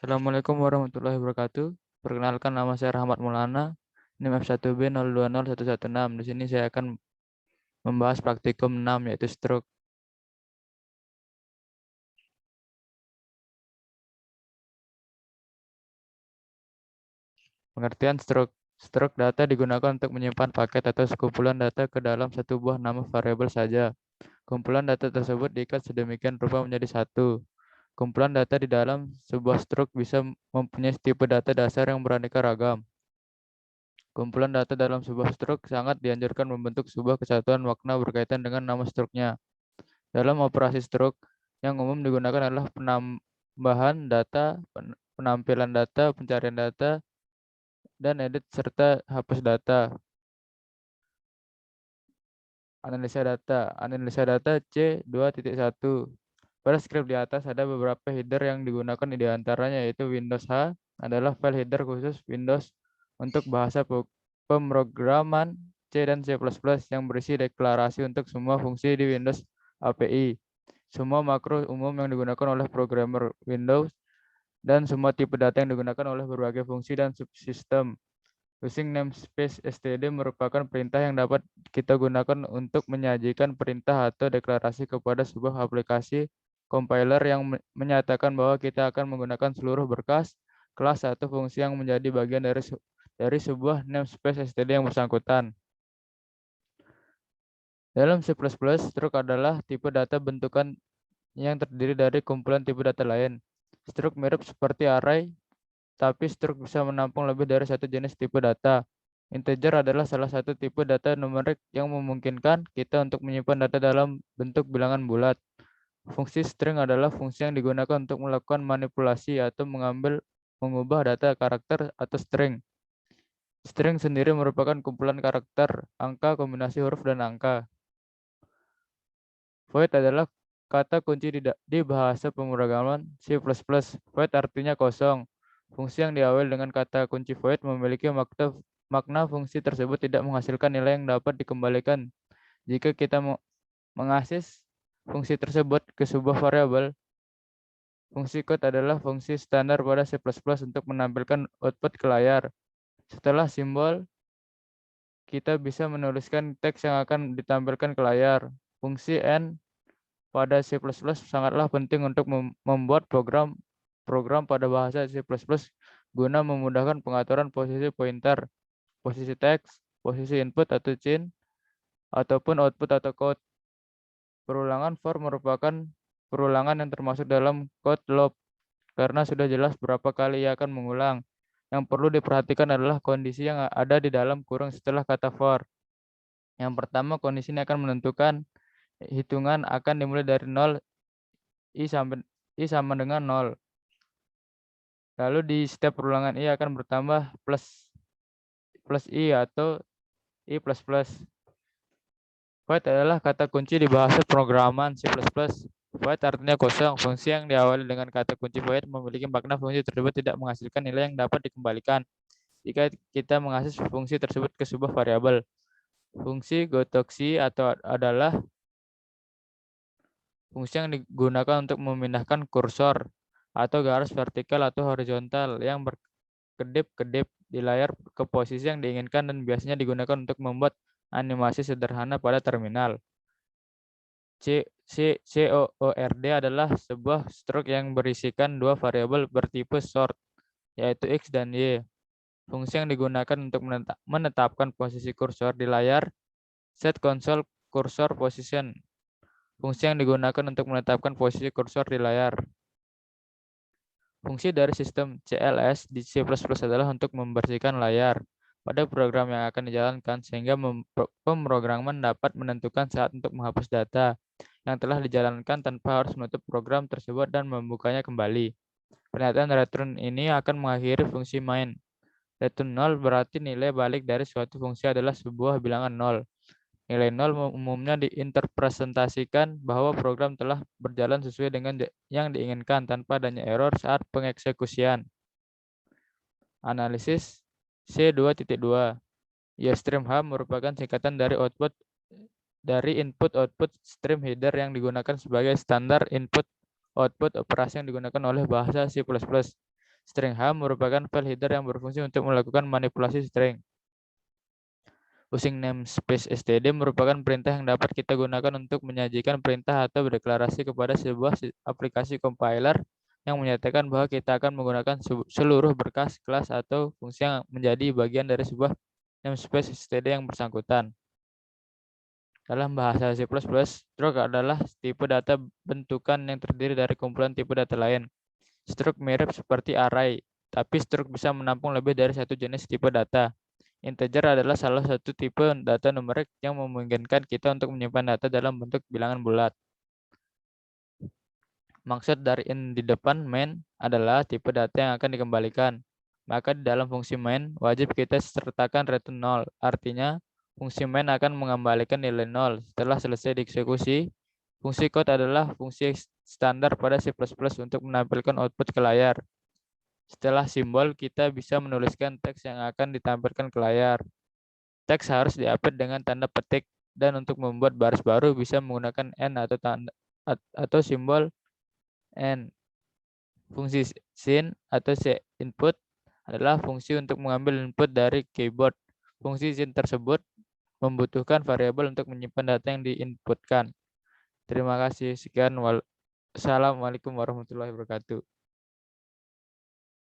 Assalamualaikum warahmatullahi wabarakatuh. Perkenalkan nama saya Rahmat Maulana, NIM F1B020116. Di sini saya akan membahas praktikum 6 yaitu stroke. Pengertian stroke. Stroke data digunakan untuk menyimpan paket atau sekumpulan data ke dalam satu buah nama variabel saja. Kumpulan data tersebut diikat sedemikian rupa menjadi satu. Kumpulan data di dalam sebuah stroke bisa mempunyai tipe data dasar yang beraneka ragam. Kumpulan data dalam sebuah stroke sangat dianjurkan membentuk sebuah kesatuan makna berkaitan dengan nama stroke-nya. Dalam operasi stroke, yang umum digunakan adalah penambahan data, penampilan data, pencarian data, dan edit serta hapus data. Analisa data. Analisa data C2.1. Pada skrip di atas ada beberapa header yang digunakan di antaranya yaitu Windows H adalah file header khusus Windows untuk bahasa pemrograman C dan C++ yang berisi deklarasi untuk semua fungsi di Windows API. Semua makro umum yang digunakan oleh programmer Windows dan semua tipe data yang digunakan oleh berbagai fungsi dan subsistem. Using namespace std merupakan perintah yang dapat kita gunakan untuk menyajikan perintah atau deklarasi kepada sebuah aplikasi compiler yang menyatakan bahwa kita akan menggunakan seluruh berkas, kelas, atau fungsi yang menjadi bagian dari sebuah namespace std yang bersangkutan. Dalam C++, struct adalah tipe data bentukan yang terdiri dari kumpulan tipe data lain. Struct mirip seperti array, tapi struct bisa menampung lebih dari satu jenis tipe data. Integer adalah salah satu tipe data numerik yang memungkinkan kita untuk menyimpan data dalam bentuk bilangan bulat. Fungsi string adalah fungsi yang digunakan untuk melakukan manipulasi atau mengubah data karakter atau string. String sendiri merupakan kumpulan karakter, angka, kombinasi huruf, dan angka. Void adalah kata kunci di bahasa pemrograman C++. Void artinya kosong. Fungsi yang diawali dengan kata kunci void memiliki makna fungsi tersebut tidak menghasilkan nilai yang dapat dikembalikan. Jika kita mengakses fungsi tersebut ke sebuah variabel, fungsi code adalah fungsi standar pada C++ untuk menampilkan output ke layar. Setelah simbol, kita bisa menuliskan teks yang akan ditampilkan ke layar. Fungsi N pada C++ sangatlah penting untuk membuat program pada bahasa C++ guna memudahkan pengaturan posisi pointer, posisi teks, posisi input atau chain, ataupun output atau code. Perulangan for merupakan perulangan yang termasuk dalam code loop karena sudah jelas berapa kali ia akan mengulang. Yang perlu diperhatikan adalah kondisi yang ada di dalam kurung setelah kata for. Yang pertama, kondisi ini akan menentukan hitungan akan dimulai dari 0, I sama dengan 0. Lalu di setiap perulangan I akan bertambah plus I atau I++. Void adalah kata kunci di bahasa pemrograman C++. Void artinya kosong. Fungsi yang diawali dengan kata kunci void memiliki makna fungsi tersebut tidak menghasilkan nilai yang dapat dikembalikan jika kita mengakses fungsi tersebut ke sebuah variabel. Fungsi gotoksi adalah fungsi yang digunakan untuk memindahkan kursor atau garis vertikal atau horizontal yang berkedip-kedip di layar ke posisi yang diinginkan dan biasanya digunakan untuk membuat animasi sederhana pada terminal. CORD adalah sebuah struct yang berisikan dua variabel bertipe sort, yaitu X dan Y. Fungsi yang digunakan untuk menetapkan posisi kursor di layar, set console cursor position. Fungsi yang digunakan untuk menetapkan posisi kursor di layar. Fungsi dari sistem CLS di C++ adalah untuk membersihkan layar pada program yang akan dijalankan sehingga pemrograman dapat menentukan saat untuk menghapus data yang telah dijalankan tanpa harus menutup program tersebut dan membukanya kembali. Pernyataan return ini akan mengakhiri fungsi main. Return 0 berarti nilai balik dari suatu fungsi adalah sebuah bilangan 0. Nilai 0 umumnya diinterpretasikan bahwa program telah berjalan sesuai dengan yang diinginkan tanpa adanya error saat pengeksekusian. Analisis C2.2. Stream H merupakan singkatan dari input-output stream header yang digunakan sebagai standar input-output operasi yang digunakan oleh bahasa C++. String H merupakan file header yang berfungsi untuk melakukan manipulasi string. Using namespace std merupakan perintah yang dapat kita gunakan untuk menyajikan perintah atau berdeklarasi kepada sebuah aplikasi compiler yang menyatakan bahwa kita akan menggunakan seluruh berkas, kelas, atau fungsi yang menjadi bagian dari sebuah namespace std yang bersangkutan. Dalam bahasa C++, struct adalah tipe data bentukan yang terdiri dari kumpulan tipe data lain. Struct mirip seperti array, tapi struct bisa menampung lebih dari satu jenis tipe data. Integer adalah salah satu tipe data numerik yang memungkinkan kita untuk menyimpan data dalam bentuk bilangan bulat. Maksud dari in di depan main adalah tipe data yang akan dikembalikan. Maka di dalam fungsi main, wajib kita sertakan return 0. Artinya, fungsi main akan mengembalikan nilai 0 setelah selesai dieksekusi. Fungsi code adalah fungsi standar pada C++ untuk menampilkan output ke layar. Setelah simbol, kita bisa menuliskan teks yang akan ditampilkan ke layar. Teks harus diupdate dengan tanda petik, dan untuk membuat baris baru bisa menggunakan N atau simbol N. Fungsi sin atau input adalah fungsi untuk mengambil input dari keyboard. Fungsi sin tersebut membutuhkan variabel untuk menyimpan data yang diinputkan. Terima kasih. Sekian. Assalamualaikum warahmatullahi wabarakatuh.